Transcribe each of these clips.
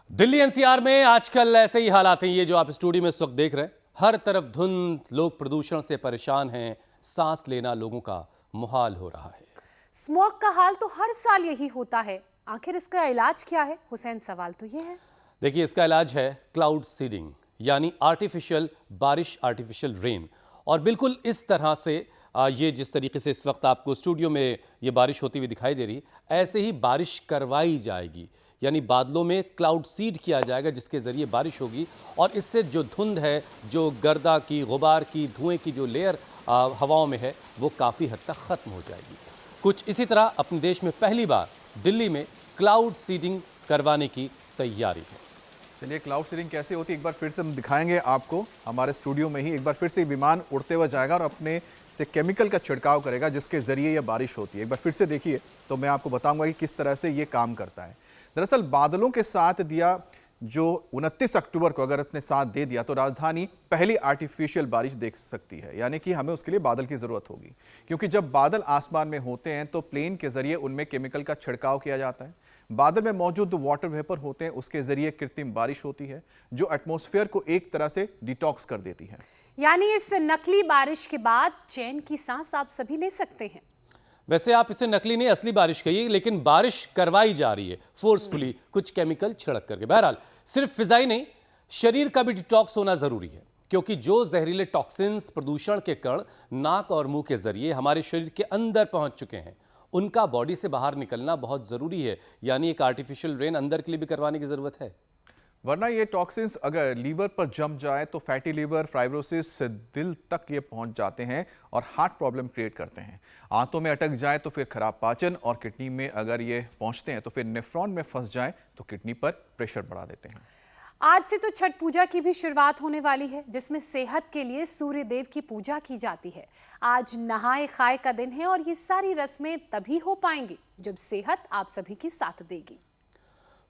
Delhi NCR में आजकल ऐसे ही हालात हैं। ये जो आप स्टूडियो में इस वक्त देख रहे हैं, हर तरफ धुंध, लोग प्रदूषण से परेशान हैं, सांस लेना लोगों का मुहाल हो रहा है। स्मॉग का हाल तो हर साल यही होता है, आखिर इसका इलाज क्या है? हुसैन, सवाल तो ये है। देखिए, इसका इलाज है क्लाउड सीडिंग, यानी आर्टिफिशियल बारिश, आर्टिफिशियल रेन। और बिल्कुल इस तरह से ये जिस तरीके से इस वक्त आपको स्टूडियो में ये बारिश होती हुई दिखाई दे रही है, ऐसे ही बारिश करवाई जाएगी। यानी बादलों में क्लाउड सीड किया जाएगा, जिसके ज़रिए बारिश होगी और इससे जो धुंध है, जो गर्दा की, गुबार की, धुएं की जो लेयर हवाओं में है, वो काफ़ी हद तक ख़त्म हो जाएगी। कुछ इसी तरह अपने देश में पहली बार दिल्ली में क्लाउड सीडिंग करवाने की तैयारी है। चलिए, क्लाउड सीडिंग कैसे होती है एक बार फिर से हम दिखाएंगे आपको। हमारे स्टूडियो में ही एक बार फिर से विमान उड़ते हुए जाएगा और अपने से केमिकल का छिड़काव करेगा, जिसके जरिए यह बारिश होती है। एक बार फिर से देखिए तो मैं आपको बताऊंगा कि किस तरह से ये काम करता है। दरअसल बादलों के साथ दिया जो 29 अक्टूबर को अगर इसने साथ दे दिया तो राजधानी पहली आर्टिफिशियल बारिश देख सकती है। यानी कि हमें उसके लिए बादल की जरूरत होगी, क्योंकि जब बादल आसमान में होते हैं तो प्लेन के जरिए उनमें केमिकल का छिड़काव किया जाता है। बादल में मौजूद वाटर वेपर होते हैं, उसके जरिए कृत्रिम बारिश होती है जो एटमॉस्फेयर को एक तरह से डिटॉक्स कर देती है। यानी इस नकली बारिश के बाद चैन की सांस आप सभी ले सकते हैं। वैसे आप इसे नकली नहीं, असली बारिश कहिए, लेकिन बारिश करवाई जा रही है फोर्सफुली, कुछ केमिकल छिड़क करके। बहरहाल सिर्फ फिजाई नहीं, शरीर का भी डिटॉक्स होना जरूरी है, क्योंकि जो जहरीले टॉक्सिन्स, प्रदूषण के कण नाक और मुंह के जरिए हमारे शरीर के अंदर पहुंच चुके हैं, उनका बॉडी से बाहर निकलना बहुत जरूरी है। यानी एक आर्टिफिशियल रेन अंदर के लिए भी करवाने की जरूरत है, वरना ये टॉक्सिन्स अगर लीवर पर जम जाए तो फैटी लीवर, फाइब्रोसिस, दिल तक ये पहुंच जाते हैं और हार्ट प्रॉब्लम क्रिएट करते हैं। आंतों में अटक जाए तो फिर खराब पाचन, और किडनी में अगर ये पहुंचते हैं तो फिर नेफ्रॉन में फंस जाए तो किडनी पर प्रेशर बढ़ा देते हैं। आज से तो छठ पूजा की भी शुरुआत होने वाली है, जिसमें सेहत के लिए सूर्य देव की पूजा की जाती है। आज नहाए खाए का दिन है और ये सारी रस्में तभी हो पाएंगी जब सेहत आप सभी की साथ देगी।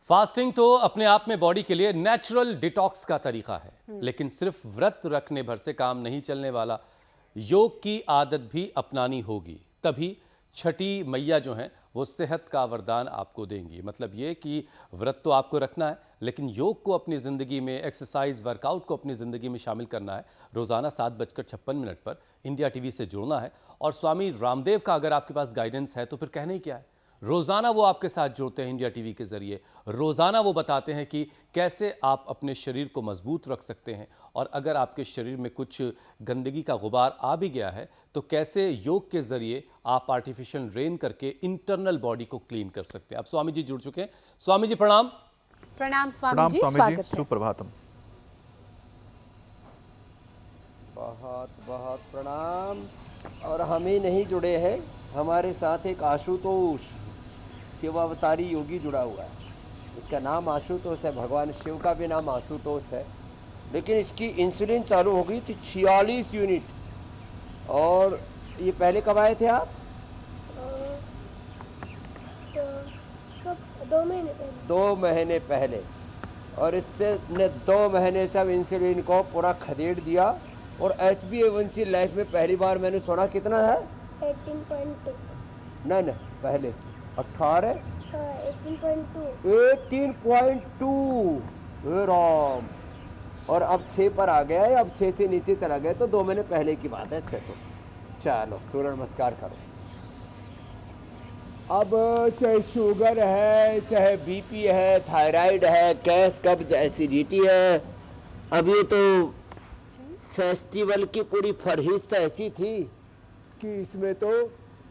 फास्टिंग तो अपने आप में बॉडी के लिए नेचुरल डिटॉक्स का तरीका है, लेकिन सिर्फ व्रत रखने भर से काम नहीं चलने वाला। योग की आदत भी अपनानी होगी, तभी छठी मैया जो हैं वो सेहत का वरदान आपको देंगी। मतलब ये कि व्रत तो आपको रखना है, लेकिन योग को अपनी ज़िंदगी में, एक्सरसाइज, वर्कआउट को अपनी ज़िंदगी में शामिल करना है। रोज़ाना 7:56 पर इंडिया टीवी से जुड़ना है, और स्वामी रामदेव का अगर आपके पास गाइडेंस है तो फिर कहना ही क्या है। रोज़ाना वो आपके साथ जुड़ते हैं इंडिया टीवी के ज़रिए। रोज़ाना वो बताते हैं कि कैसे आप अपने शरीर को मजबूत रख सकते हैं, और अगर आपके शरीर में कुछ गंदगी का गुबार आ भी गया है तो कैसे योग के ज़रिए आप आर्टिफिशियल रेन करके इंटरनल बॉडी को क्लीन कर सकते हैं। अब स्वामी जी जुड़ चुके हैं। स्वामी जी प्रणाम। प्रणाम स्वामी जी, स्वागत है। सुप्रभातम। बहुत बहुत प्रणाम। और हम ही नहीं जुड़े हैं, हमारे साथ एक आशुतोष शिवावतारी योगी जुड़ा हुआ है। इसका नाम आशुतोष है, भगवान शिव का भी नाम आशुतोष है, लेकिन इसकी इंसुलिन चालू हो गई थी 46 यूनिट। और ये पहले कब आए थे आप? 2 महीने पहले। और इससे ने 2 महीने से अब इंसुलिन को पूरा खदेड़ दिया। और HbA1c लाइफ में पहली बार मैंने सुना कितना है? 18.2। ना पहले 18 18.2। 18.2 राम। और अब 6 पर आ गया है, अब 6 से नीचे चला गया तो 2 महीने पहले की बात है। 6 तो चलो सूर्य नमस्कार करो। अब चाहे शुगर है, चाहे बीपी है, थायराइड है, गैस, कब्ज, एसिडिटी है, अब ये तो फेस्टिवल की पूरी फरहिस्त ऐसी थी कि इसमें तो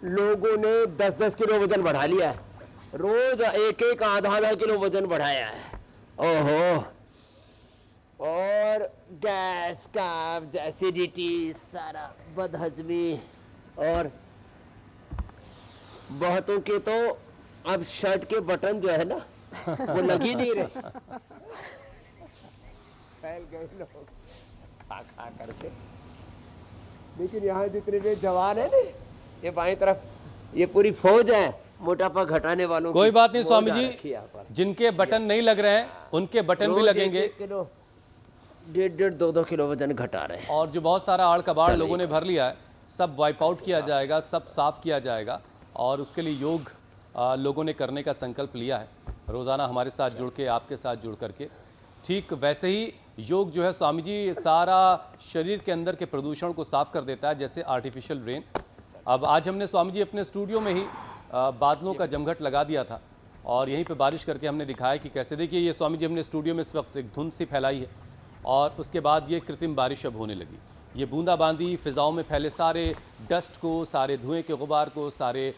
लोगों ने 10-10 किलो वजन बढ़ा लिया है। रोज एक आधा किलो वजन बढ़ाया है। ओहो। और गैस, कब्ज, एसिडिटी, सारा बदहजमी, और बहुतों के तो अब शर्ट के बटन जो है ना वो लग ही नहीं रहे। फैल गए लोग खा करके। लेकिन यहाँ जितने भी जवान है ना, ये बाईं तरफ ये पूरी फौज है मोटापा घटाने वालों। कोई बात नहीं स्वामी जी, जिनके बटन नहीं लग रहे हैं उनके बटन भी लगेंगे। 1 किलो, 1.5, 2 किलो वजन घटा रहे हैं। और जो बहुत सारा आड़ कबाड़ लोगों ने भर लिया है, सब वाइप आउट किया जाएगा, सब साफ किया जाएगा। और उसके लिए योग लोगों ने करने का संकल्प लिया है। रोज़ाना हमारे साथ जुड़ के, आपके साथ जुड़ करके। ठीक वैसे ही योग जो है स्वामी जी सारा शरीर के अंदर के प्रदूषण को साफ कर देता है, जैसे आर्टिफिशियल रेन। अब आज हमने स्वामी जी अपने स्टूडियो में ही बादलों का जमघट लगा दिया था और यहीं पे बारिश करके हमने दिखाया कि कैसे। देखिए ये स्वामी जी हमने स्टूडियो में इस वक्त एक धुंध सी फैलाई है और उसके बाद ये कृत्रिम बारिश अब होने लगी। ये बूंदाबांदी फिज़ाओं में फैले सारे डस्ट को, सारे धुएं के गुबार को, सारे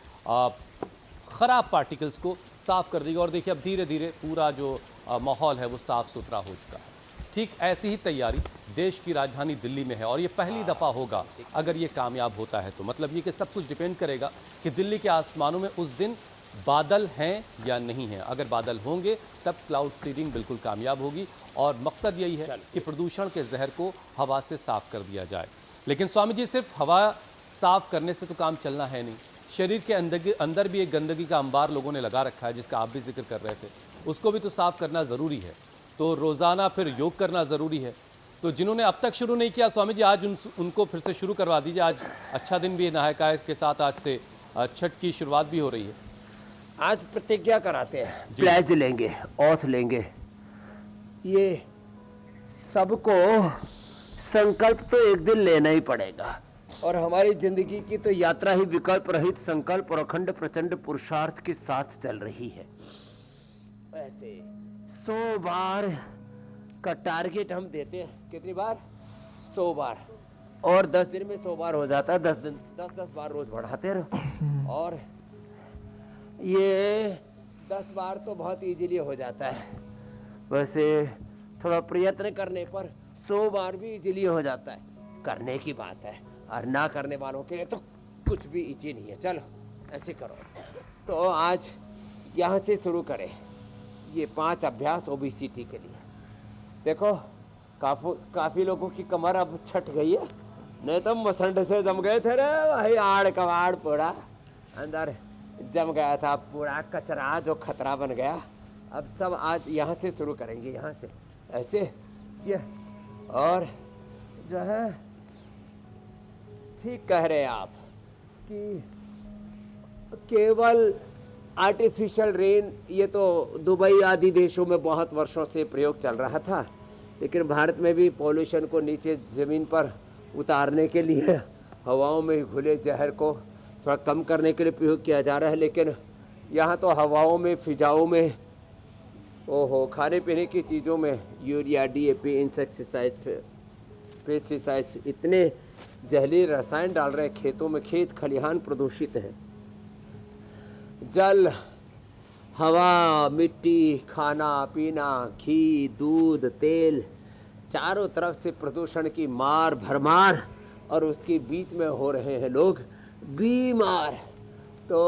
ख़राब पार्टिकल्स को साफ़ कर देगी। और देखिए अब धीरे धीरे पूरा जो माहौल है वो साफ़ सुथरा हो चुका है। ठीक ऐसी ही तैयारी देश की राजधानी दिल्ली में है और ये पहली दफ़ा होगा अगर ये कामयाब होता है तो। मतलब ये कि सब कुछ डिपेंड करेगा कि दिल्ली के आसमानों में उस दिन बादल हैं या नहीं हैं। अगर बादल होंगे तब क्लाउड सीडिंग बिल्कुल कामयाब होगी और मकसद यही है कि प्रदूषण के जहर को हवा से साफ़ कर दिया जाए। लेकिन स्वामी जी सिर्फ हवा साफ़ करने से तो काम चलना है नहीं, शरीर के अंदर भी एक गंदगी का अंबार लोगों ने लगा रखा है जिसका आप भी जिक्र कर रहे थे, उसको भी तो साफ़ करना ज़रूरी है। तो रोज़ाना फिर योग करना ज़रूरी है। तो जिन्होंने अब तक शुरू नहीं किया स्वामी जी आज उनको फिर से शुरू करवा दीजिए। आज अच्छा दिन भी है, नहाय खाय के साथ आज से छठ की शुरुआत भी हो रही है। आज प्रतिज्ञा कराते हैं, प्लेज लेंगे, ऑथ लेंगे। ये सबको संकल्प तो एक दिन लेना ही पड़ेगा और हमारी जिंदगी की तो यात्रा ही विकल्प रहित संकल्प और अखंड प्रचंड पुरुषार्थ के साथ चल रही है। ऐसे 100 बार का टारगेट हम देते हैं। कितनी बार? 100 बार। और 10 दिन में 100 बार हो जाता है। 10 बार रोज बढ़ाते रहो और ये 10 बार तो बहुत इजीली हो जाता है। वैसे थोड़ा प्रयत्न करने पर 100 बार भी इजीली हो जाता है। करने की बात है और ना करने वालों के लिए तो कुछ भी इजी नहीं है। चलो ऐसे करो। तो आज यहाँ से शुरू करें ये 5 अभ्यास ओबेसिटी के लिए। देखो काफ़ी लोगों की कमर अब छट गई है, नहीं तो मसंड से जम गए थे रे भाई। आड़ कबाड़ पूरा अंदर जम गया था, पूरा कचरा जो खतरा बन गया। अब सब आज यहाँ से शुरू करेंगे, यहाँ से ऐसे ये। और जो है ठीक कह रहे हैं आप कि केवल आर्टिफिशियल रेन ये तो दुबई आदि देशों में बहुत वर्षों से प्रयोग चल रहा था, लेकिन भारत में भी पॉल्यूशन को नीचे ज़मीन पर उतारने के लिए हवाओं में घुले जहर को थोड़ा कम करने के लिए प्रयोग किया जा रहा है। लेकिन यहाँ तो हवाओं में, फिजाओं में, ओहो, खाने पीने की चीज़ों में यूरिया, DAP, इंसेक्टिसाइड्स, पेस्टिसाइड्स, इतने जहरीले रसायन डाल रहे हैं खेतों में। खेत खलिहान प्रदूषित है। जल, हवा, मिट्टी, खाना पीना, घी, दूध, तेल, चारों तरफ से प्रदूषण की मार भरमार और उसके बीच में हो रहे हैं लोग बीमार। तो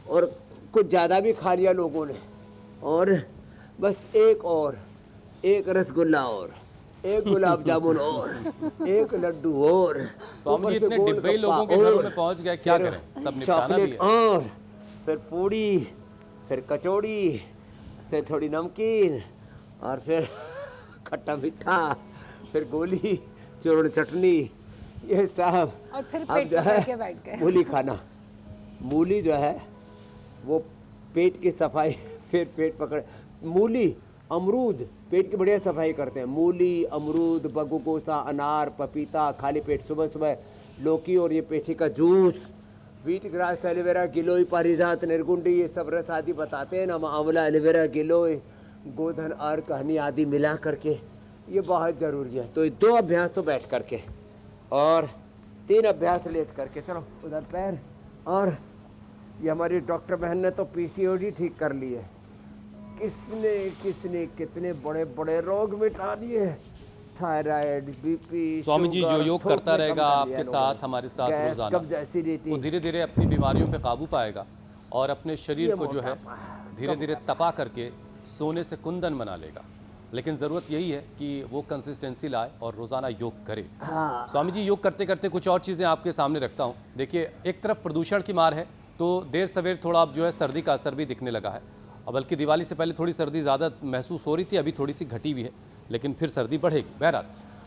और कुछ ज़्यादा भी खा लिया लोगों ने और बस एक रसगुल्ला और एक गुलाब जामुन और एक लड्डू और स्वामी जी इतने डिब्बे लोगों के घरों में पहुंच गए, क्या करें, सब निपटाना भी है। और फिर पूड़ी, फिर कचौड़ी, फिर थोड़ी नमकीन और फिर खट्टा मीठा, फिर गोली, चूर्ण चटनी, ये सब। और फिर अब पेट जो पकड़ है के बैठ गए। मूली खाना। मूली जो है वो पेट की सफाई, फिर पेट पकड़। मूली, अमरूद पेट की बढ़िया सफाई करते हैं। मूली, अमरूद, बगुगोसा, अनार, पपीता, खाली पेट सुबह सुबह लौकी और ये पेठी का जूस, व्हीट ग्रास, एलोवेरा, गिलोय, पारिजात, निर्गुंडी, ये सब रस आदि बताते हैं ना, आंवला, एलोवेरा, गिलोय, गोधन, अर्क, हनी आदि मिला करके, ये बहुत ज़रूरी है। तो ये 2 अभ्यास तो बैठ करके और 3 अभ्यास लेट करके। चलो उधर पैर। और ये हमारी डॉक्टर बहन ने तो PCOD ठीक कर ली है। किसने कितने बड़े बड़े रोग मिटा लिए, थायराइड, BP, स्वामी जी जो योग थोक करता में रहेगा कम कर आपके लिया साथ, लोगों हमारे ने। साथ गैस, रोजाना, कब्ज, एसिडिटी, वो धीरे धीरे अपनी बीमारियों पे काबू पाएगा और अपने शरीर को जो है धीरे धीरे तपा करके सोने से कुंदन बना लेगा। लेकिन ज़रूरत यही है कि वो कंसिस्टेंसी लाए और रोज़ाना योग करे। स्वामी जी योग करते करते कुछ और चीज़ें आपके सामने रखता हूँ। देखिए एक तरफ प्रदूषण की मार है तो देर सवेर थोड़ा अब जो है सर्दी का असर भी दिखने लगा है। और बल्कि दिवाली से पहले थोड़ी सर्दी ज़्यादा महसूस हो रही थी, अभी थोड़ी सी घटी भी है, लेकिन फिर सर्दी बढ़ेगी। बहरहाल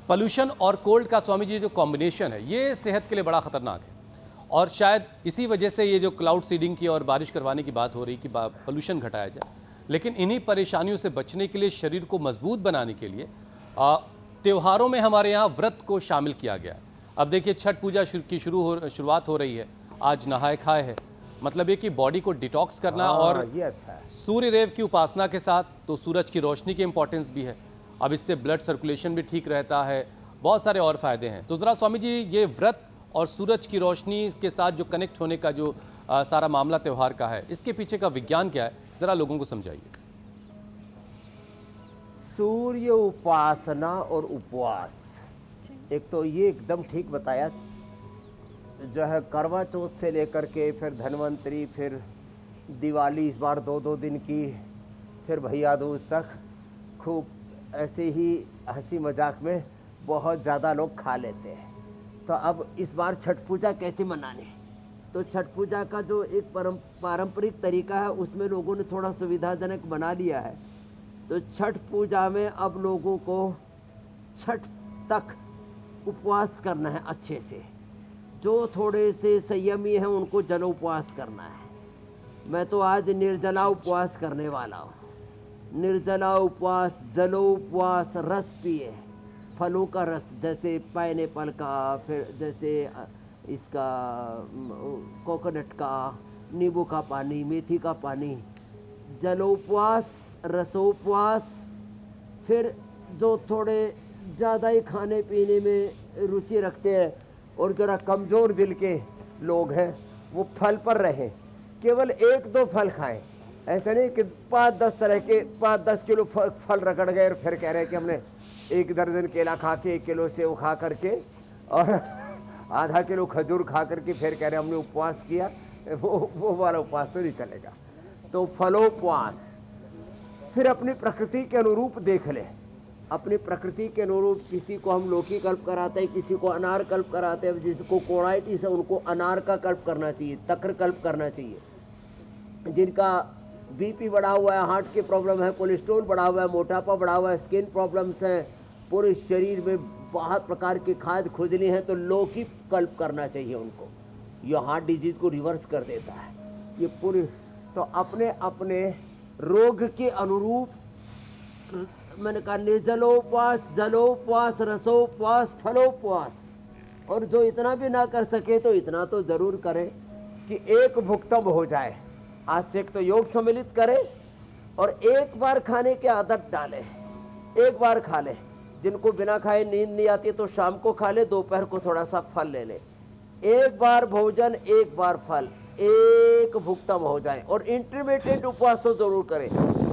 पॉल्यूशन और कोल्ड का स्वामी जी जो कॉम्बिनेशन है ये सेहत के लिए बड़ा ख़तरनाक है और शायद इसी वजह से ये जो क्लाउड सीडिंग की और बारिश करवाने की बात हो रही कि पोल्यूशन घटाया जाए। लेकिन इन्हीं परेशानियों से बचने के लिए, शरीर को मजबूत बनाने के लिए त्योहारों में हमारे यहाँ व्रत को शामिल किया गया है। अब देखिए, छठ पूजा की शुरुआत हो रही है। आज नहाए खाए है, मतलब ये कि बॉडी को डिटॉक्स करना और ये अच्छा है। सूर्य देव की उपासना के साथ तो सूरज की रोशनी की इंपॉर्टेंस भी है। अब इससे ब्लड सर्कुलेशन भी ठीक रहता है, बहुत सारे और फायदे हैं। तो ज़रा स्वामी जी, ये व्रत और सूरज की रोशनी के साथ जो कनेक्ट होने का जो सारा मामला त्यौहार का है, इसके पीछे का विज्ञान क्या है, ज़रा लोगों को समझाइए। सूर्य उपासना और उपवास, एक तो ये एकदम ठीक बताया। जो है करवा चौथ से लेकर के फिर धनवंतरी, फिर दिवाली, इस बार 2-2 दिन की, फिर भैया दूज तक खूब ऐसे ही हंसी मजाक में बहुत ज़्यादा लोग खा लेते हैं। तो अब इस बार छठ पूजा कैसे मनाने, तो छठ पूजा का जो एक पारंपरिक तरीका है उसमें लोगों ने थोड़ा सुविधाजनक बना लिया है। तो छठ पूजा में अब लोगों को छठ तक उपवास करना है अच्छे से। जो थोड़े से संयमी हैं उनको जल उपवास करना है। मैं तो आज निर्जला उपवास करने वाला हूँ। निर्जला उपवास, जलोपवास, रस पिए, फलों का रस, जैसे पाइनएप्पल का, फिर जैसे इसका कोकोनट का, नींबू का पानी, मेथी का पानी, जलोपवास, रसोपवास। फिर जो थोड़े ज़्यादा ही खाने पीने में रुचि रखते हैं और ज़रा कमज़ोर दिल के लोग हैं, वो फल पर रहें, केवल 1-2 फल खाएं। ऐसा नहीं कि 5-10 तरह के 5-10 किलो फल रगड़ गए और फिर कह रहे हैं कि हमने 1 दर्जन केला खा के, 1 किलो सेव खा करके और आधा किलो खजूर खा करके फिर कह रहे हैं हमने उपवास किया। वो वाला उपवास तो नहीं चलेगा। तो फलोपवास। फिर अपनी प्रकृति के अनुरूप देख ले, अपनी प्रकृति के अनुरूप किसी को हम लौकी कल्प कराते हैं, किसी को अनार कल्प कराते हैं। जिसको कोणाइटिस है उनको अनार का कल्प करना चाहिए, तक्र कल्प करना चाहिए। जिनका बीपी बढ़ा हुआ है, हार्ट की प्रॉब्लम है, कोलेस्ट्रॉल बढ़ा हुआ है, मोटापा बढ़ा हुआ है, स्किन प्रॉब्लम्स हैं, पूरे शरीर में बहुत प्रकार की खाज खुजली है, तो लौकी कल्प करना चाहिए उनको। यह हार्ट डिजीज को रिवर्स कर देता है ये पूरी। तो अपने अपने रोग के अनुरूप मैंने कहा निर्जलोपवास, जलोपवास, रसोपवास, फलोपवास। और जो इतना भी ना कर सके तो इतना तो जरूर करे कि एक भुक्तम हो जाए। आज से एक तो योग सम्मिलित करे और एक बार खाने की आदत डाले, एक बार खा ले। जिनको बिना खाए नींद नहीं आती तो शाम को खा ले, दोपहर को थोड़ा सा फल ले ले। एक बार भोजन, एक बार फल, एक भुक्तम हो जाए। और इंटरमीडिएट उपवास तो जरूर करें।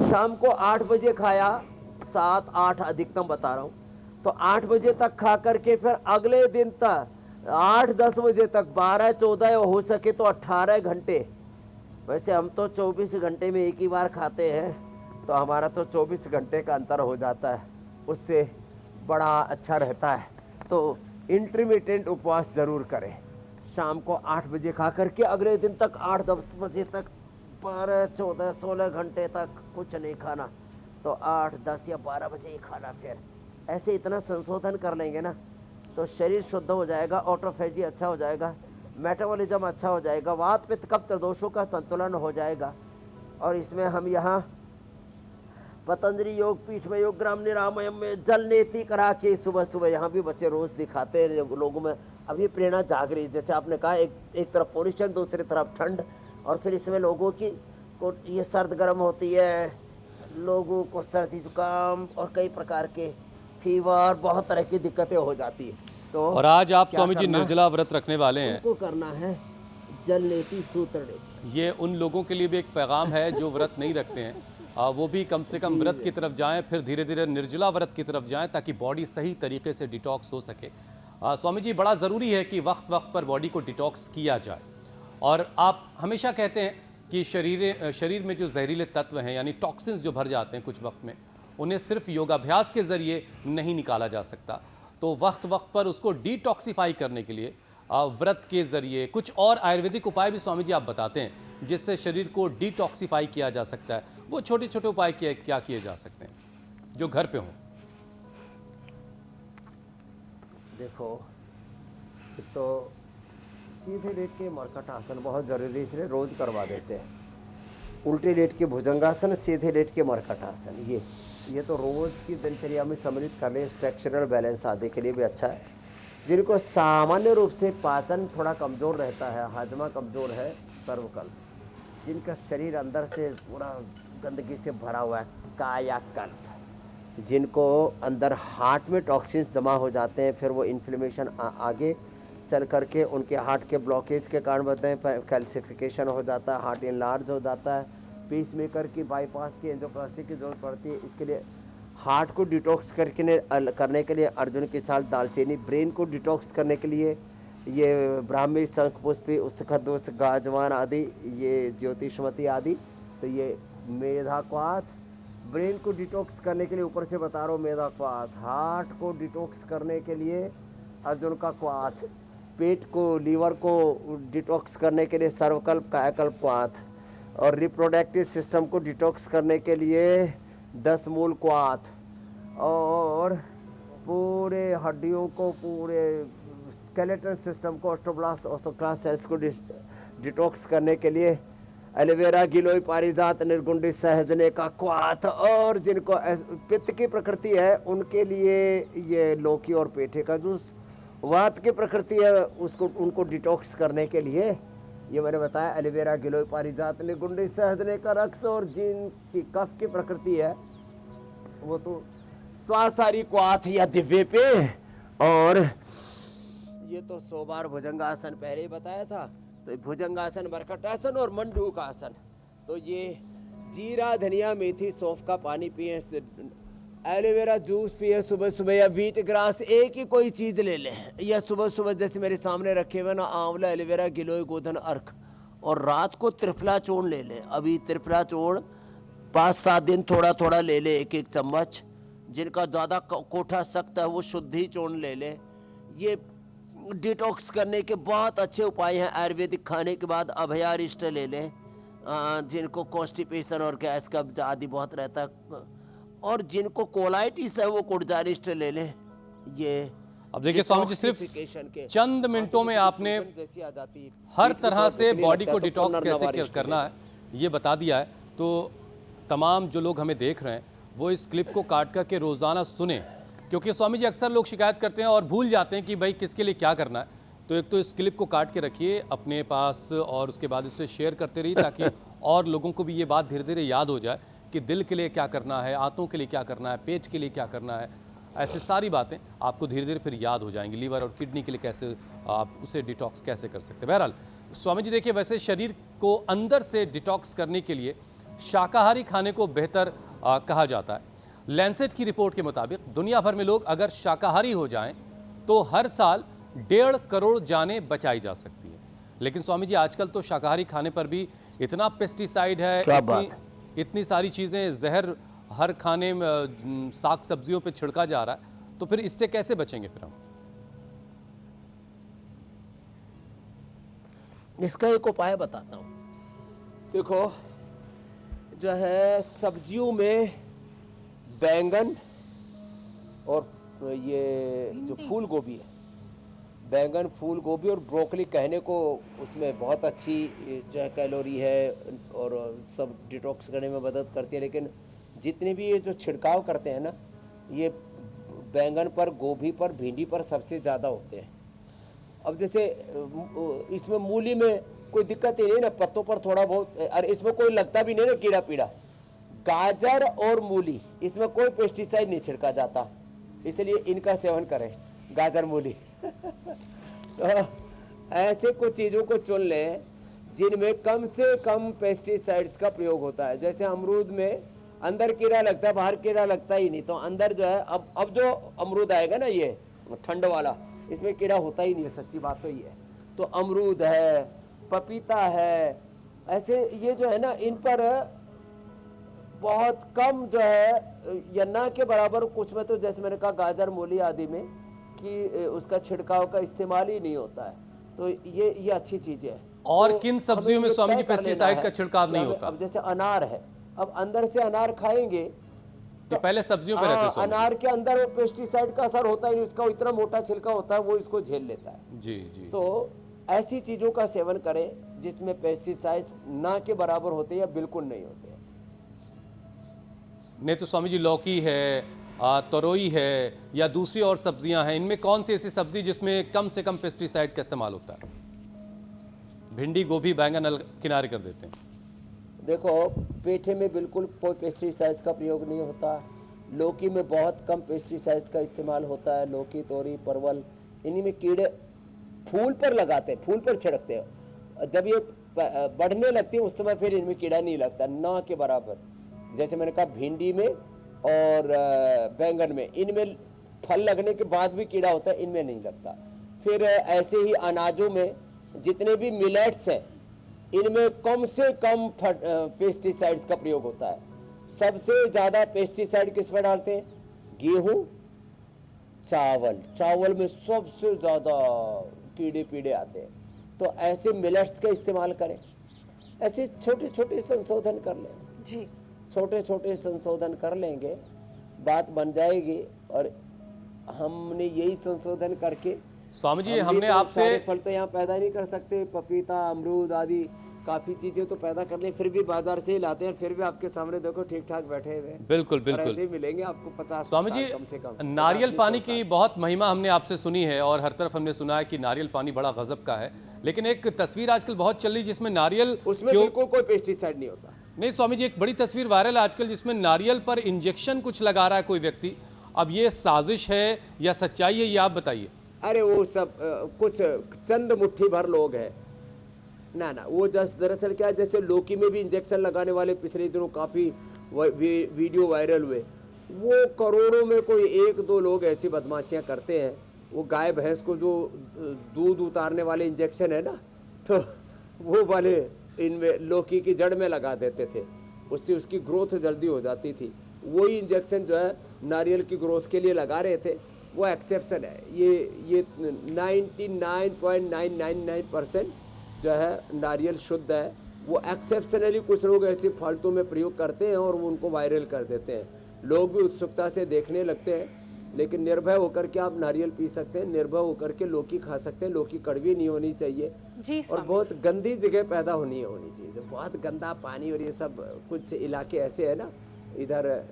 शाम को 8 बजे खाया, 7-8 अधिकतम बता रहा हूँ, तो 8 बजे तक खा करके फिर अगले दिन तक 8-10 बजे तक 12-14 हो सके तो 18 घंटे। वैसे हम तो 24 घंटे में एक ही बार खाते हैं, तो हमारा तो 24 घंटे का अंतर हो जाता है, उससे बड़ा अच्छा रहता है। तो इंटरमीडिएट उपवास जरूर करें। शाम को 8 बजे खा करके अगले दिन तक 8-10 बजे तक 12-14-16 घंटे तक कुछ नहीं खाना, तो 8, 10 या 12 बजे ही खाना। फिर ऐसे इतना संशोधन कर लेंगे ना तो शरीर शुद्ध हो जाएगा, ऑटोफेजी अच्छा हो जाएगा, मेटाबॉलिज्म अच्छा हो जाएगा, वात पित्त कफ दोषों का संतुलन हो जाएगा। और इसमें हम यहाँ पतंजलि योग पीठ में योगग्राम निरामयम में जल नेति करा के सुबह सुबह यहाँ भी बच्चे रोज दिखाते हैं लोगों में। अभी प्रेरणा जाग रही है, जैसे आपने कहा एक तरफ पोल्यूशन, दूसरी तरफ ठंड, और फिर इसमें लोगों की को ये सर्द गर्म होती है, लोगों को सर्दी जुकाम और कई प्रकार के फीवर, बहुत तरह की दिक्कतें हो जाती है। तो और आज आप क्या स्वामी जी करना है? निर्जला व्रत रखने वाले हैं। उनको करना है जल नेति सूत्र नेति। ये उन लोगों के लिए भी एक पैगाम है जो व्रत नहीं रखते हैं, वो भी कम से कम व्रत की तरफ जाएं, फिर धीरे धीरे निर्जला व्रत की तरफ जाएं, ताकि बॉडी सही तरीके से डिटॉक्स हो सके। स्वामी जी, बड़ा ज़रूरी है कि वक्त वक्त पर बॉडी को डिटॉक्स किया जाए। और आप हमेशा कहते हैं कि शरीर में जो जहरीले तत्व हैं, यानी टॉक्सिन्स जो भर जाते हैं कुछ वक्त में, उन्हें सिर्फ योगाभ्यास के ज़रिए नहीं निकाला जा सकता। तो वक्त वक्त पर उसको डिटॉक्सिफाई करने के लिए व्रत के ज़रिए कुछ और आयुर्वेदिक उपाय भी स्वामी जी आप बताते हैं, जिससे शरीर को डिटॉक्सिफाई किया जा सकता है। वो छोटे छोटे उपाय क्या किए जा सकते हैं जो घर पे हों? देखो, तो सीधे लेट के मरकट आसन बहुत ज़रूरी, इसलिए रोज़ करवा देते हैं। उल्टे लेट के भुजंगासन, सीधे लेट के मरकट आसन। ये तो रोज की दिनचर्या में सम्मिलित कर ले, स्ट्रक्चरल बैलेंस आदि के लिए भी अच्छा है। जिनको सामान्य रूप से पाचन थोड़ा कमज़ोर रहता है, हाजमा कमज़ोर है, सर्वकल्प, जिनका शरीर अंदर से पूरा गंदगी से भरा हुआ है, कायाकल्प, जिनको अंदर हार्ट में टॉक्सिन्स जमा हो जाते हैं, फिर वो इन्फ्लेमेशन आगे चल करके उनके हार्ट के ब्लॉकेज के कारण बनते हैं, कैल्सिफिकेशन हो जाता है, हार्ट इनलार्ज हो जाता है, पीस मेकर की बाईपास की एंजियोप्लास्टी की जरूरत पड़ती है। इसके लिए हार्ट को डिटॉक्स करने के लिए अर्जुन की छाल, दालचीनी, ब्रेन को डिटॉक्स करने के लिए ये ब्राह्मी, शंख पुष्पी, उस्तखदोस, गाजवान आदि, ये ज्योतिषमती आदि। तो ये मेधा क्वाथ, ब्रेन को डिटॉक्स करने के लिए ऊपर से बता रहा हूँ मेधा क्वाथ, हार्ट को डिटॉक्स करने के लिए अर्जुन का क्वाथ, पेट को, लीवर को डिटॉक्स करने के लिए सर्वकल्प, कायाकल्प क्वाथ, और रिप्रोडक्टिव सिस्टम को डिटॉक्स करने के लिए 10 मूल क्वाथ, और पूरे हड्डियों को, पूरे स्केलेटन सिस्टम को, ऑस्टोब्लास्ट, ऑस्टोक्लास्ट सेल्स को डिटॉक्स करने के लिए एलोवेरा, गिलोय, पारिजात, निर्गुंडी, सहजने का क्वाथ, और जिनको पित्त की प्रकृति है उनके लिए ये लौकी और पेठे का जूस, वात की प्रकृति है उसको, उनको डिटॉक्स करने के लिए ये मैंने बताया एलोवेरा, गिलोय, पारिजात, निर्गुंडी, सहजने का रक्स, और जिनकी कफ की प्रकृति है वो तो स्वासारी क्वाथ या दिव्य पे, और ये तो 100 बार भुजंगासन पहले ही बताया था। तो भुजंगासन, मरकटासन और मंडूकासन। तो ये जीरा, धनिया, मेथी, सौंफ का पानी पिए, एलोवेरा जूस पिए सुबह सुबह, या व्हीट ग्रास, एक ही कोई चीज़ ले लें, या सुबह सुबह जैसे मेरे सामने रखे हुए ना आंवला, एलोवेरा, गिलोय, गोधन, अर्क, और रात को त्रिफला चूर्ण ले लें। अभी त्रिफला चूर्ण 5-7 दिन थोड़ा थोड़ा ले ले, 1-1 चम्मच। जिनका ज़्यादा कोठा सख्त है वो शुद्धि चूर्ण ले ले। ये डिटॉक्स करने के बहुत अच्छे उपाय हैं। आयुर्वेदिक खाने के बाद अभयारिष्ट ले लें, जिनको कॉन्स्टिपेशन और गैस कब्ज आदि बहुत रहता है, और जिनको कोलाइटिस है वो कुड़जारिष्ट ले लें। ये अब देखिए स्वामी जी, सिर्फ चंद मिनटों में आपने हर तरह से बॉडी को डिटॉक्स कैसे करना है ये बता दिया है। तो तमाम जो लोग हमें देख रहे हैं वो इस क्लिप को काट करके रोज़ाना सुने, क्योंकि स्वामी जी अक्सर लोग शिकायत करते हैं और भूल जाते हैं कि भाई किसके लिए क्या करना है। तो एक तो इस क्लिप को काट के रखिए अपने पास, और उसके बाद इसे शेयर करते रहिए, ताकि और लोगों को भी ये बात धीरे धीरे याद हो जाए कि दिल के लिए क्या करना है, आंतों के लिए क्या करना है, पेट के लिए क्या करना है। ऐसे सारी बातें आपको धीरे धीरे फिर याद हो जाएंगी। लीवर और किडनी के लिए कैसे आप उसे डिटॉक्स कैसे कर सकते हैं। बहरहाल स्वामी जी देखिए, वैसे शरीर को अंदर से डिटॉक्स करने के लिए शाकाहारी खाने को बेहतर कहा जाता है। लैंसेट की रिपोर्ट के मुताबिक दुनिया भर में लोग अगर शाकाहारी हो जाएं तो हर साल 1.5 करोड़ जानें बचाई जा सकती है। लेकिन स्वामी जी आजकल तो शाकाहारी खाने पर भी इतना पेस्टिसाइड है, इतनी सारी चीज़ें, जहर हर खाने में, साग सब्जियों पे छिड़का जा रहा है, तो फिर इससे कैसे बचेंगे फिर हम? इसका एक उपाय बताता हूँ। देखो, जो है सब्जियों में बैंगन और ये जो फूल गोभी है, बैंगन, फूल गोभी और ब्रोकली, कहने को उसमें बहुत अच्छी जो है कैलोरी है और सब डिटॉक्स करने में मदद करती है। लेकिन जितने भी ये जो छिड़काव करते हैं ना, ये बैंगन पर, गोभी पर, भिंडी पर सबसे ज़्यादा होते हैं। अब जैसे इसमें मूली में कोई दिक्कत ही नहीं ना, पत्तों पर थोड़ा बहुत, और इसमें कोई लगता भी नहीं ना कीड़ा पीड़ा। गाजर और मूली, इसमें कोई पेस्टिसाइड नहीं छिड़का जाता, इसलिए इनका सेवन करें, गाजर मूली। तो ऐसे कुछ चीज़ों को चुन लें जिनमें कम से कम पेस्टिसाइड्स का प्रयोग होता है। जैसे अमरूद में अंदर कीड़ा लगता है, बाहर कीड़ा लगता ही नहीं। तो अंदर जो है, अब जो अमरूद आएगा ना, ये ठंड वाला, इसमें कीड़ा होता ही नहीं है, सच्ची बात तो ये है। तो अमरूद है, पपीता है, ऐसे ये जो है ना, इन पर बहुत कम जो है, या ना के बराबर कुछ में, तो जैसे मैंने कहा गाजर, मूली आदि में कि उसका छिड़काव का इस्तेमाल ही नहीं होता है। तो ये अच्छी चीज़ है। और तो किन सब्जियों में स्वामी जी पेस्टिसाइड का छिड़काव नहीं होता? अब जैसे अनार है, अब अंदर से अनार खाएंगे तो पहले सब्जियों पे रहते हैं। अनार के अंदर पेस्टिसाइड का असर होता है नहीं, उसका इतना मोटा छिलका होता है, वो इसको झेल लेता है। जी जी। तो ऐसी चीज़ों का सेवन करें जिसमें पेस्टिसाइड्स ना के बराबर होते या बिल्कुल नहीं होते। नहीं तो स्वामी जी लौकी है, तरोई है या दूसरी और सब्जियां हैं, इनमें कौन सी ऐसी सब्जी जिसमें कम से कम पेस्टिसाइड का इस्तेमाल होता है? भिंडी, गोभी, बैंगन किनारे कर देते हैं। देखो, पेठे में बिल्कुल कोई पेस्टिसाइड्स का प्रयोग नहीं होता। लौकी में बहुत कम पेस्टिसाइड्स का इस्तेमाल होता है। लौकी, तोरी, परवल, इन्हीं में कीड़े फूल पर लगाते हैं, फूल पर छिड़कते हैं। जब ये बढ़ने लगती है उस समय फिर इनमें कीड़ा नहीं लगता, ना के बराबर। जैसे मैंने कहा भिंडी में और बैंगन में, इनमें फल लगने के बाद भी कीड़ा होता है, इनमें नहीं लगता। फिर ऐसे ही अनाजों में जितने भी मिलेट्स हैं इनमें कम से कम पेस्टिसाइड्स का प्रयोग होता है। सबसे ज़्यादा पेस्टिसाइड किस पर डालते हैं? गेहूँ, चावल में सबसे ज़्यादा कीड़े पीड़े आते हैं। तो ऐसे मिलेट्स का इस्तेमाल करें, ऐसे छोटे छोटे संशोधन कर लें जी। छोटे छोटे संशोधन कर लेंगे, बात बन जाएगी। और हमने यही संशोधन करके स्वामी जी हम भी हमने तो आपसे सारे फल तो यहाँ पैदा नहीं कर सकते, पपीता, अमरूद आदि काफ़ी चीज़ें तो पैदा कर ले, फिर भी बाजार से ही लाते हैं। फिर भी आपके सामने देखो ठीक ठाक बैठे हुए हैं। बिल्कुल और बिल्कुल ऐसे ही मिलेंगे आपको 50 स्वामी जी, साल कम से कम। नारियल 50-100 पानी साल। की बहुत महिमा हमने आपसे सुनी है और हर तरफ हमने सुना है कि नारियल पानी बड़ा गजब का है, लेकिन एक तस्वीर आजकल बहुत चल रही जिसमें नारियल उसमें क्यों बिल्कुल कोई पेस्टिसाइड नहीं होता। नहीं स्वामी जी, एक बड़ी तस्वीर वायरल है आजकल जिसमें नारियल पर इंजेक्शन कुछ लगा रहा है कोई व्यक्ति। अब ये साजिश है या सच्चाई है, ये आप बताइए। अरे वो सब कुछ चंद मुट्ठी भर लोग हैं ना। वो दरअसल क्या है, जैसे लौकी में भी इंजेक्शन लगाने वाले पिछले दिनों काफ़ी वीडियो वायरल हुए। वो करोड़ों में कोई 1-2 लोग ऐसी बदमाशियां करते हैं। वो गाय भैंस को जो दूध उतारने वाले इंजेक्शन है ना, तो वो वाले इनमें लौकी की जड़ में लगा देते थे, उससे उसकी ग्रोथ जल्दी हो जाती थी। वही इंजेक्शन जो है नारियल की ग्रोथ के लिए लगा रहे थे, वो एक्सेप्शन है। ये 99.999% जो है नारियल शुद्ध है। वो एक्सेप्शनली कुछ लोग ऐसे फालतू में प्रयोग करते हैं और वो उनको वायरल कर देते हैं। लोग भी उत्सुकता से देखने लगते हैं, लेकिन निर्भय होकर के आप नारियल पी सकते हैं, निर्भय होकर के लौकी खा सकते हैं। लौकी कड़वी नहीं होनी चाहिए जी और स्वामी बहुत गंदी जगह पैदा होनी चाहिए। जो बहुत गंदा पानी और ये सब कुछ इलाके ऐसे है ना इधर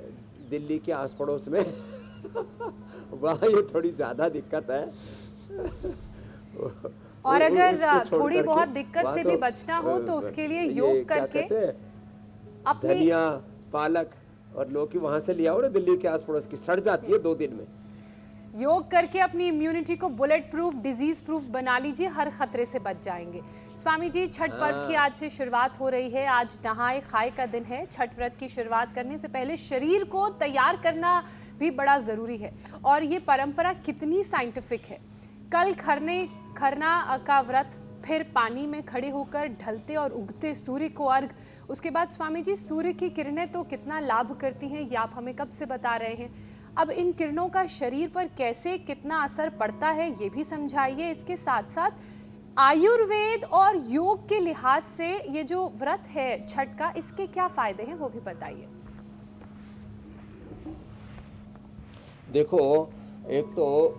दिल्ली के आस पड़ोस में वहाँ ये थोड़ी ज़्यादा दिक्कत है। और अगर उसको छोड़ थोड़ी करके बहुत दिक्कत वहाँ से भी बचना हो तो उसके लिए ये योग क्या करके कहते हैं, अपनी धनिया, पालक और लौकी वहाँ से लिया हो ना दिल्ली के आस पड़ोस की, सड़ जाती है 2 दिन में। योग करके अपनी इम्यूनिटी को बुलेट प्रूफ, डिजीज प्रूफ बना लीजिए, हर खतरे से बच जाएंगे। स्वामी जी, छठ पर्व की आज से शुरुआत हो रही है। आज नहाए खाए का दिन है। छठ व्रत की शुरुआत करने से पहले शरीर को तैयार करना भी बड़ा ज़रूरी है और ये परंपरा कितनी साइंटिफिक है। कल खरना का व्रत, फिर पानी में खड़े होकर ढलते और उगते सूर्य को अर्घ। उसके बाद स्वामी जी, सूर्य की किरणें तो कितना लाभ करती हैं, ये आप हमें कब से बता रहे हैं। अब इन किरणों का शरीर पर कैसे कितना असर पड़ता है ये भी समझाइए। इसके साथ साथ आयुर्वेद और योग के लिहाज से ये जो व्रत है छठ का, इसके क्या फायदे हैं वो भी बताइए। देखो, एक तो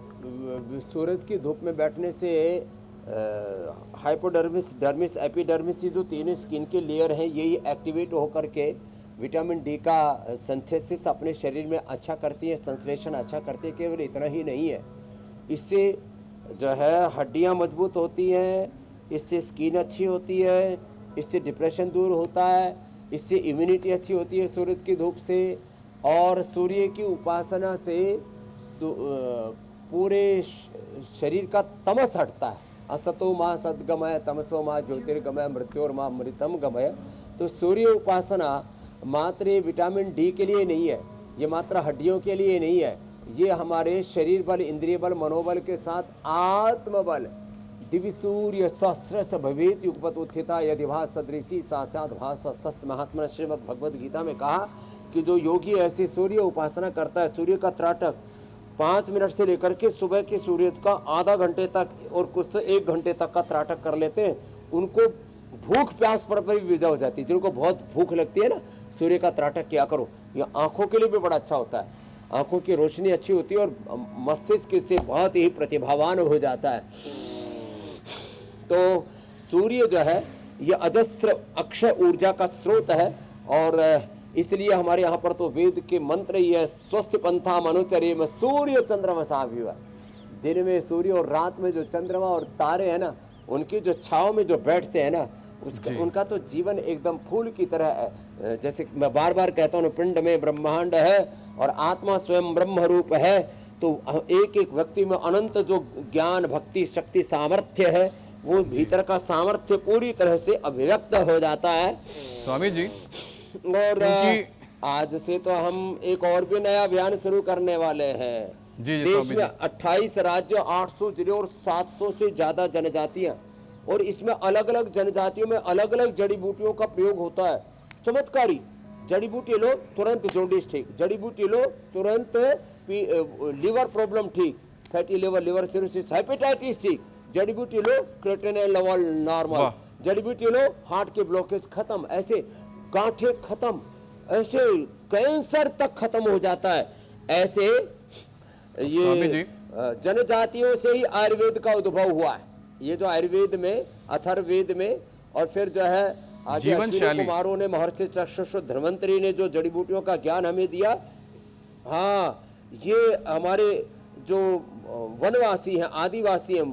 सूरज की धूप में बैठने से हाइपोडर्मिस, डर्मिस, एपिडर्मिस, जो तीनों स्किन के लेयर हैं यही एक्टिवेट होकर के विटामिन डी का सिंथेसिस अपने शरीर में अच्छा करती है, संश्लेषण अच्छा करती है। केवल इतना ही नहीं है, इससे जो है हड्डियां मजबूत होती हैं, इससे स्किन अच्छी होती है, इससे डिप्रेशन दूर होता है, इससे इम्यूनिटी अच्छी होती है सूरज की धूप से। और सूर्य की उपासना से पूरे शरीर का तमस हटता है। असतो माँ सद्गमय, तमसो माँ ज्योतिर्गमय, मृत्योर माँ अमृतम गमय। तो सूर्य उपासना मात्र विटामिन डी के लिए नहीं है, ये मात्र हड्डियों के लिए नहीं है, ये हमारे शरीर बल, इंद्रिय बल, मनोबल के साथ आत्मबल। दिव्य सूर्य सहस्रश भवेत युगपत उत्थिता यदि भास सदृशी साक्षात भास महात्मा। श्रीमद् भगवद गीता में कहा कि जो योगी ऐसी सूर्य उपासना करता है, सूर्य का त्राटक 5 मिनट से लेकर के सुबह के सूर्य का आधा घंटे तक और कुछ तो 1 घंटे तक का त्राटक कर लेते हैं, उनको भूख प्यास पर भी विजा हो जाती है। जिनको बहुत भूख लगती है ना, सूर्य का त्राटक किया करो, ये आंखों के लिए भी बड़ा अच्छा होता है। आंखों की रोशनी अच्छी होती है और मस्तिष्क इससे बहुत ही प्रतिभावान हो जाता है। तो सूर्य जो है ये अजस्र अक्षय ऊर्जा का स्रोत है, और इसलिए हमारे यहाँ पर तो वेद के मंत्र ही है, स्वस्थ पंथा मनुचर्य में सूर्य चंद्रमा विवा। दिन में सूर्य और रात में जो चंद्रमा और तारे हैं ना, उनकी जो छाव में जो बैठते हैं ना, उनका तो जीवन एकदम फूल की तरह है। जैसे मैं बार बार कहता हूँ, पिंड में ब्रह्मांड है और आत्मा स्वयं ब्रह्म रूप है, तो एक एक व्यक्ति में अनंत जो ज्ञान भक्ति शक्ति सामर्थ्य है, वो भीतर का सामर्थ्य पूरी तरह से अभिव्यक्त हो जाता है। स्वामी जी, और आज से तो हम एक और भी नया अभियान शुरू करने वाले हैं। जी देश में 28 राज्य, 800 जिले और 700 से ज्यादा जनजातियां, और इसमें अलग अलग जनजातियों में अलग अलग जड़ी बूटियों का प्रयोग होता है। चमत्कारी जड़ी बूटी लो तुरंत जॉन्डिस ठीक, जड़ी बूटी लो तुरंत लिवर प्रॉब्लम ठीक, fatty liver, liver cirrhosis, hepatitis ठीक, जड़ी बूटी लो क्रिएटिनिन लेवल नॉर्मल, जड़ी बूटी लो हार्ट के ब्लॉकेज खत्म, ऐसे गांठें खत्म, ऐसे कैंसर तक खत्म हो जाता है। ऐसे ये जनजातियों से ही आयुर्वेद का उद्भव हुआ है। ये जो आयुर्वेद में, अथर्ववेद में, और फिर जो है आगे अश्विनी कुमारों ने, महर्षि चक्षुष धन्वंतरी ने जो जड़ी बूटियों का ज्ञान हमें दिया, हाँ, ये हमारे जो वनवासी हैं, आदिवासी हैं,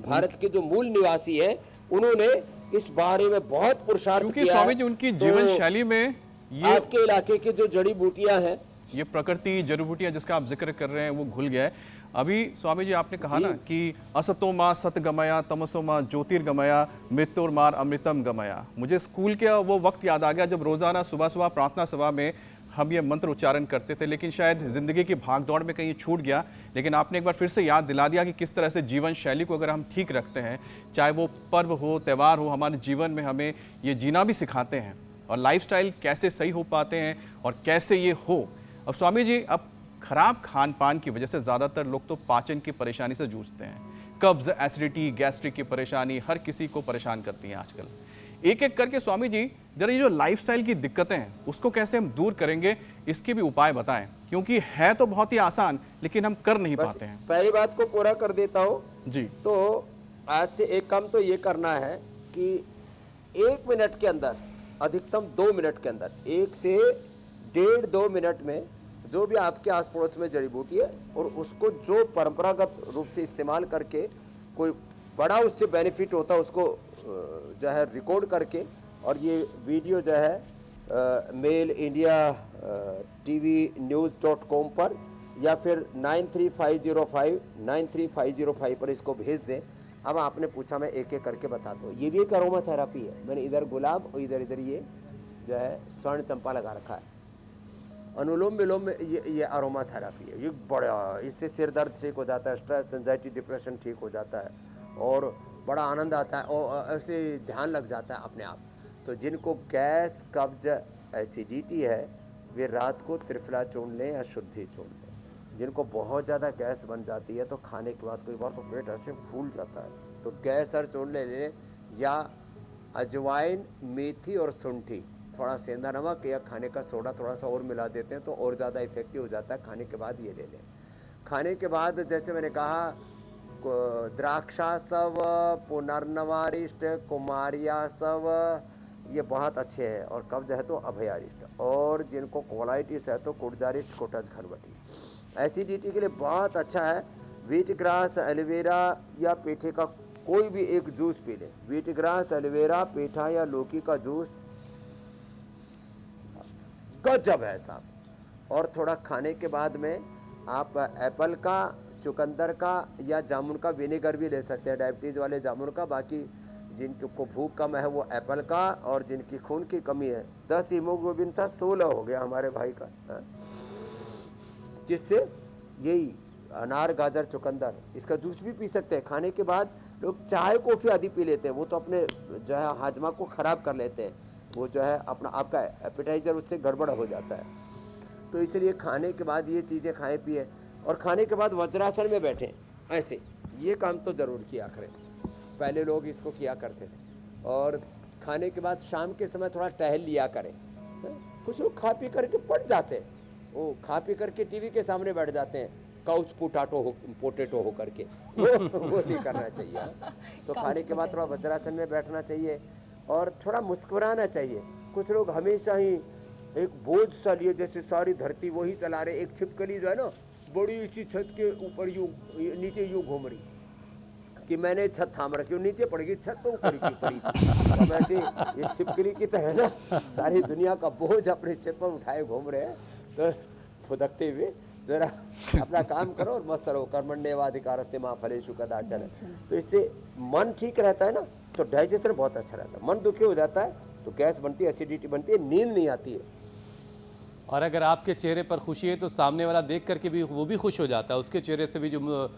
भारत के जो मूल निवासी हैं, उन्होंने इस बारे में बहुत पुरुषार्थ किया। स्वामी जी, उनकी जीवन शैली में ये आपके इलाके की जो जड़ी बूटियां हैं, ये प्रकृति जड़ी बूटियां जिसका आप जिक्र कर रहे हैं, वो घुल गया है। अभी स्वामी जी आपने कहा ना कि असतो मां सतगमया तमसो मां ज्योतिर्गमया मृत्युर्मार अमृतम गमया। मुझे स्कूल के वो वक्त याद आ गया जब रोजाना सुबह सुबह प्रार्थना सभा में हम ये मंत्र उच्चारण करते थे, लेकिन शायद जिंदगी की भागदौड़ में कहीं छूट गया। लेकिन आपने एक बार फिर से याद दिला दिया कि किस तरह से जीवन शैली को अगर हम ठीक रखते हैं, चाहे वो पर्व हो, त्यौहार हो, हमारे जीवन में हमें ये जीना भी सिखाते हैं, और लाइफस्टाइल कैसे सही हो पाते हैं और कैसे ये हो। अब स्वामी जी, अब खराब खान पान की वजह से ज़्यादातर लोग तो पाचन की परेशानी से जूझते हैं। कब्ज, एसिडिटी, गैस्ट्रिक की परेशानी हर किसी को परेशान करती हैं आजकल। एक एक करके स्वामी जी, जरा ये जो लाइफस्टाइल की दिक्कतें हैं उसको कैसे हम दूर करेंगे, इसके भी उपाय बताएं, क्योंकि है तो बहुत ही आसान लेकिन हम कर नहीं पाते हैं। पहली बात को पूरा कर देता हूँ जी। तो आज से एक काम तो ये करना है कि 1 मिनट के अंदर, अधिकतम 2 मिनट के अंदर, 1 से 1.5-2 मिनट में जो भी आपके आस पड़ोस में जड़ी बूटी है, और उसको जो परंपरागत रूप से इस्तेमाल करके कोई बड़ा उससे बेनिफिट होता है, उसको जो है रिकॉर्ड करके, और ये वीडियो जो है मेल इंडिया tvnews.com पर या फिर 9350593505 पर इसको भेज दें। अब आपने पूछा, मैं एक एक करके बता दूँ। ये भी एक अरोमा थेरापी है। मैंने इधर गुलाब और इधर इधर ये जो है स्वर्ण चंपा लगा रखा है। अनुलोम विलोम में ये अरोमा थेरापी है। ये बड़ा, इससे सिर दर्द ठीक हो जाता है, स्ट्रेस, एंजाइटी, डिप्रेशन ठीक हो जाता है, और बड़ा आनंद आता है, और ऐसे ध्यान लग जाता है अपने आप। तो जिनको गैस, कब्ज, एसिडिटी है, वे रात को त्रिफला चूर्ण लें या शुद्धि चूर्ण लें। जिनको बहुत ज़्यादा गैस बन जाती है तो खाने के बाद कई बार तो पेट ऐसे फूल जाता है, तो गैस और चूर्ण ले लें, या अजवाइन, मेथी और शुंठी, थोड़ा सेंधा नमक या खाने का सोडा थोड़ा सा और मिला देते हैं तो और ज़्यादा इफेक्टिव हो जाता है। खाने के बाद ये ले लें। खाने के बाद जैसे मैंने कहा, द्राक्षासव, पुनर्नवारिष्ट, कुमारियासव, ये बहुत अच्छे हैं। और कब्ज है तो अभयारिष्ट, और जिनको कोलाइटिस है तो कुटजारिष्ट, कोटज घरवटी। एसिडिटी के लिए बहुत अच्छा है व्हीट ग्रास, एलोवेरा या पेठे का कोई भी एक जूस पी लें। व्हीट ग्रास, एलोवेरा, पेठा या लौकी का जूस गजब है साहब। और थोड़ा खाने के बाद में आप एप्पल का, चुकंदर का या जामुन का विनेगर भी ले सकते हैं, डायबिटीज़ वाले जामुन का। बाकी जिनको भूख कम है वो एप्पल का, और जिनकी खून की कमी है, 10 हीमोग्लोबिन था 16 हो गया हमारे भाई का, जिससे यही अनार, गाजर, चुकंदर, इसका जूस भी पी सकते हैं। खाने के बाद लोग चाय कॉफ़ी आदि पी लेते हैं, वो तो अपने जो है हाजमा को ख़राब कर लेते हैं, वो जो है अपना आपका एपेटाइजर उससे गड़बड़ हो जाता है। तो इसलिए खाने के बाद ये चीज़ें खाएं पिए, और खाने के बाद वज्रासन में बैठें ऐसे। ये काम तो ज़रूर किया करें, पहले लोग इसको किया करते थे। और खाने के बाद शाम के समय थोड़ा टहल लिया करें। कुछ लोग खा पी करके पड़ जाते हैं, वो खा पी करके टीवी के सामने बैठ जाते हैं, काउच पोटेटो हो करके वो नहीं करना चाहिए। तो खाने के बाद थोड़ा वज्रासन में बैठना चाहिए और थोड़ा मुस्कुराना चाहिए। कुछ लोग हमेशा ही एक बोझ सा लिए जैसे सारी धरती वही चला रहे। एक छिपकली जो है ना बड़ी सी छत के ऊपर यूं नीचे यूं घूम रही कि मैंने छत थाम रखी, नीचे पड़ेगी छत तो ऊपर की पड़ी। तो वैसे ये छिपकली की तरह ना सारी दुनिया का बोझ अपने सिर पर उठाए घूम रहे हैं। तो फुदकते हुए जरा अपना काम करो और मस्त रहो। कर्मण्येवाधिकारस्ते मा फलेषु कदाचन। तो इससे मन ठीक रहता है ना, तो डाइजेशन बहुत अच्छा रहता है। मन दुखी हो जाता है तो गैस बनती है, एसिडिटी बनती है, नींद नहीं आती है। और अगर आपके चेहरे पर खुशी है तो सामने वाला देख करके भी वो भी खुश हो जाता है। उसके चेहरे से भी जो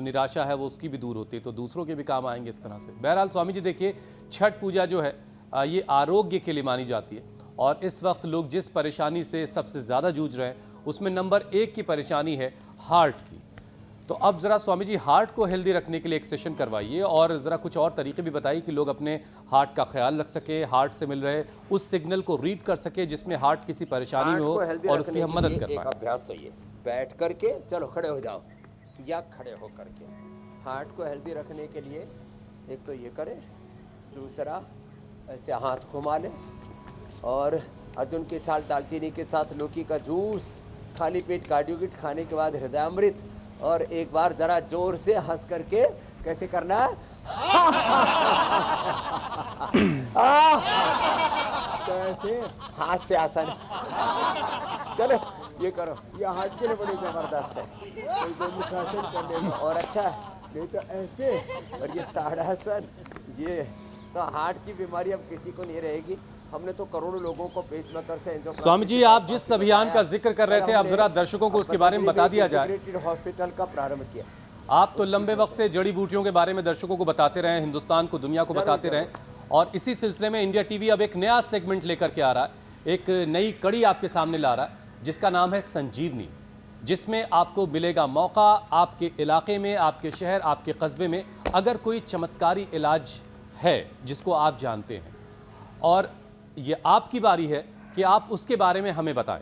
निराशा है वो उसकी भी दूर होती है, तो दूसरों के भी काम आएंगे इस तरह से। बहरहाल स्वामी जी देखिए, छठ पूजा जो है ये आरोग्य के लिए मानी जाती है और इस वक्त लोग जिस परेशानी से सबसे ज़्यादा जूझ रहे हैं उसमें नंबर 1 की परेशानी है हार्ट की। तो अब ज़रा स्वामी जी हार्ट को हेल्दी रखने के लिए एक सेशन करवाइए और ज़रा कुछ और तरीके भी बताइए कि लोग अपने हार्ट का ख्याल रख सके, हार्ट से मिल रहे उस सिग्नल को रीड कर सके जिसमें हार्ट किसी परेशानी में हो और उसकी हम मदद कर एक पाए। अभ्यास तो ये बैठ करके चलो खड़े हो जाओ या खड़े हो करके हार्ट को हेल्दी रखने के लिए एक तो ये करें, दूसरा ऐसे हाथ घुमा लें और अर्जुन की छाल दालचीनी के साथ लौकी का जूस, खाली पेट कार्डियो किट खाने के बाद हृदयामृत और एक बार जरा जोर से हंस करके कैसे करना है कैसे हाथ से आसन। चलो ये करो, ये हाथ के लिए बड़ी जबरदस्त है। करने में और अच्छा है, नहीं तो ऐसे और ये ताड़ासन, ये तो हार्ट की बीमारी अब किसी को नहीं रहेगी। हमने तो करोड़ों लोगों को पेसमेकर से स्वामी जी आप जिस अभियान का जिक्र कर रहे थे, अब जरा दर्शकों को उसके बारे में बता दिया जाए। हॉस्पिटल का प्रारंभ किया। आप तो लंबे वक्त से जड़ी बूटियों के बारे में दर्शकों को बताते रहे, हिंदुस्तान को, दुनिया को बताते रहे और इसी सिलसिले में इंडिया टीवी अब एक नया सेगमेंट लेकर के आ रहा है, एक नई कड़ी आपके सामने ला रहा है जिसका नाम है संजीवनी, जिसमें आपको मिलेगा मौका आपके इलाके में, आपके शहर, आपके कस्बे में अगर कोई चमत्कारी इलाज है जिसको आप जानते हैं और ये आपकी बारी है कि आप उसके बारे में हमें बताएं,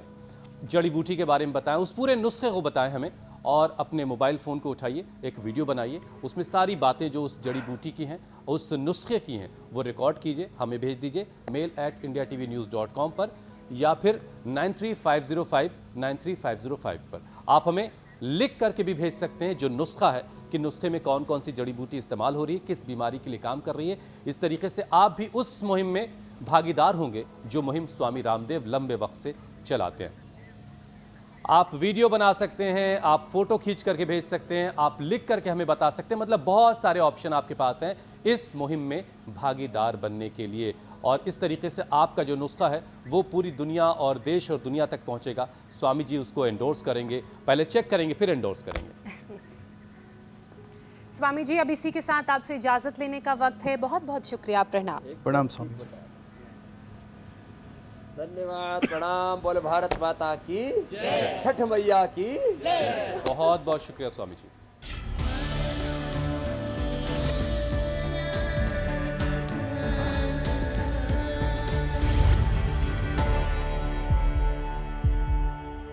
जड़ी बूटी के बारे में बताएं, उस पूरे नुस्खे को बताएं हमें और अपने मोबाइल फ़ोन को उठाइए, एक वीडियो बनाइए, उसमें सारी बातें जो उस जड़ी बूटी की हैं, उस नुस्खे की हैं, वो रिकॉर्ड कीजिए, हमें भेज दीजिए mail@indiatvnews.com पर या फिर 9350593505 पर। आप हमें लिख करके भी भेज सकते हैं जो नुस्खा है कि नुस्खे में कौन कौन सी जड़ी बूटी इस्तेमाल हो रही है, किस बीमारी के लिए काम कर रही है। इस तरीके से आप भी उस मुहिम में भागीदार होंगे जो मुहिम स्वामी रामदेव लंबे वक्त से चलाते हैं। आप वीडियो बना सकते हैं, आप फोटो खींच करके भेज सकते हैं, आप लिख करके हमें बता सकते हैं, मतलब बहुत सारे ऑप्शन आपके पास हैं इस मुहिम में भागीदार बनने के लिए। और इस तरीके से आपका जो नुस्खा है वो पूरी दुनिया और देश और दुनिया तक पहुंचेगा। स्वामी जी उसको एंडोर्स करेंगे, पहले चेक करेंगे फिर एंडोर्स करेंगे। स्वामी जी अब इसी के साथ आपसे इजाजत लेने का वक्त है। बहुत बहुत शुक्रिया, प्रणाम। प्रणाम स्वामी जी। धन्यवाद, प्रणाम। बोले भारत माता की, छठ मैया की। बहुत बहुत शुक्रिया स्वामी जी।